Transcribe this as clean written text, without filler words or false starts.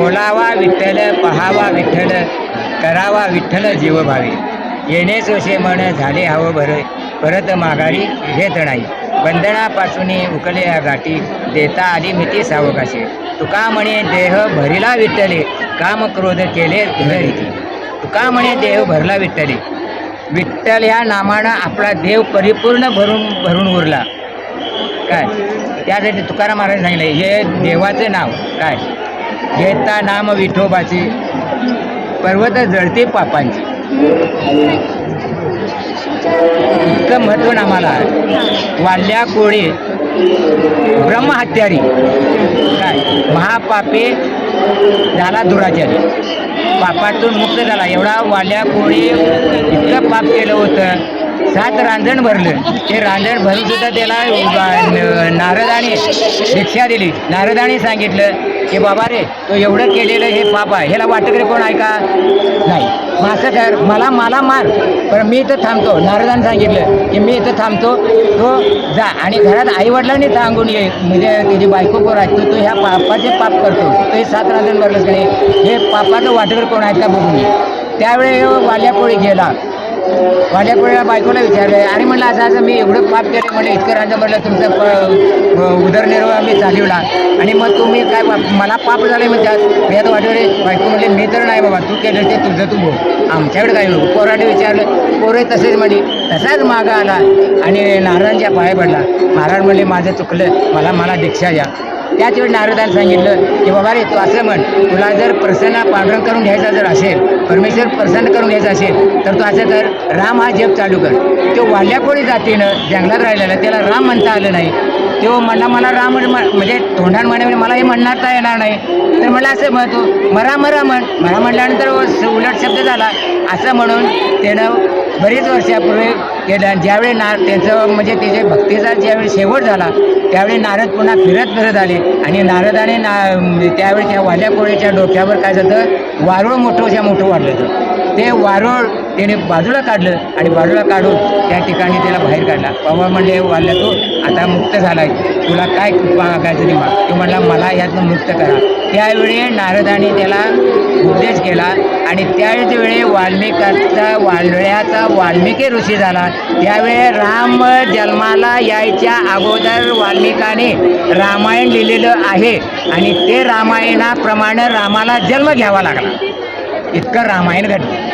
बोलावा विठ्ठल पहावा विठ्ठल करावा विठ्ठल जीव भावे येणे सोशे मन झाले हवं भर परत माघारी घेत नाही बंधनापासून उकले गाठी देता आली मिती सावकाशे तुका म्हणे देह भरिला विठ्ठले काम क्रोध केले घरीती तुका म्हणे देह भरला विठ्ठले विठ्ठल ह्या नामानं आपला देव परिपूर्ण भरून उरला काय त्यासाठी तुकाराम महाराज सांगितले हे देवाचं नाव काय घेता नाम विठोबाची पर्वत जळते पापांची इतकं महत्व नामाला वाल्या कोळी ब्रह्महत्यारी काय महापापे झाला दुराचारी पापातून मुक्त झाला एवढा वाल्या कोळी इतकं पाप केलं होतं 7 रांजण भरलं ते रांजण भरून सुद्धा त्याला नारदाने दीक्षा दिली नारदाने सांगितलं की बाबा रे तो एवढं केलेलं हे पाप आहे ह्याला वाटत रे कोण ऐका नाही मग असं कर मला मार पण मी इथं थांबतो नारदाने सांगितलं की मी इथं थांबतो तो जा आणि घरात आईवडिलांनी सांगून ये म्हणजे त्याची बायको कोण आहे तू ह्या पापाचे पाप करतो तो हे 7 रांजण भरलंच नाही हे पापाचं वाटकर कोण ऐका बघून ये त्यावेळी वाल्यापोळी गेला वाल्यापोळीला बायकोला विचारलं आणि म्हणलं असं मी एवढं पाप केलं म्हणलं इतकं राजा म्हटलं तुमचं उदरनिर्वाह मी चालवला आणि मग तुम्ही काय मला पाप झालं म्हणतात मी आता वाटवले बायको म्हणले मी तर नाही बाबा तू केलं ते तुझं तू बोल आमच्याकडे काय नको पोराने विचारलं पोरे तसेच म्हणे तसाच मागं आला आणि नारायणच्या पाया पडला महाराज म्हणले माझं चुकलं मला दीक्षा द्या त्याच वेळी नारदाने सांगितलं की बाबा रे तू असं म्हण तुला जर प्रसन्न पांढरंग करून घ्यायचा जर असेल परमेश्वर प्रसन्न करून घ्यायचा असेल तर तू असं कर राम हा जप चालू कर तो वाल्याकोळी जातीनं जंगलात राहिलेला त्याला राम म्हणता आलं नाही तो म्हणला मला राम म्हणजे तोंडान म्हणे मला हे म्हणता येणार नाही तर मला असं म्हणतो मरा म्हण म्हटल्यानंतर उलट शब्द झाला असं म्हणून त्यानं बरीच वर्षापूर्वी केलं ज्यावेळी त्यांचं म्हणजे त्याच्या भक्तीचा ज्यावेळी शेवट झाला त्यावेळी नारद पुन्हा फिरत आले आणि नारदाने त्यावेळी त्या वाल्याकोळीच्या डोक्यावर काय झालं वारूळ मोठं वाढलं होतं ते वारूळ त्याने बाजूला काढलं आणि बाजूला काढून त्या ठिकाणी त्याला बाहेर काढला बाबा म्हणले वाल्या तो आता मुक्त झाला आहे तुला काय मागायचं नाही माग तो म्हणला मला यातनं मुक्त करा त्यावेळी नारदाने त्याला उपदेश केला आणि त्याच वेळी वाल्मिकाचा वाल्मिकी ऋषी झाला त्यावेळी राम जन्माला यायच्या अगोदर वाल्मिकाने रामायण लिहिलेलं आहे आणि ते रामायणाप्रमाणे रामाला जन्म घ्यावा लागला इतकं रामायण घडलं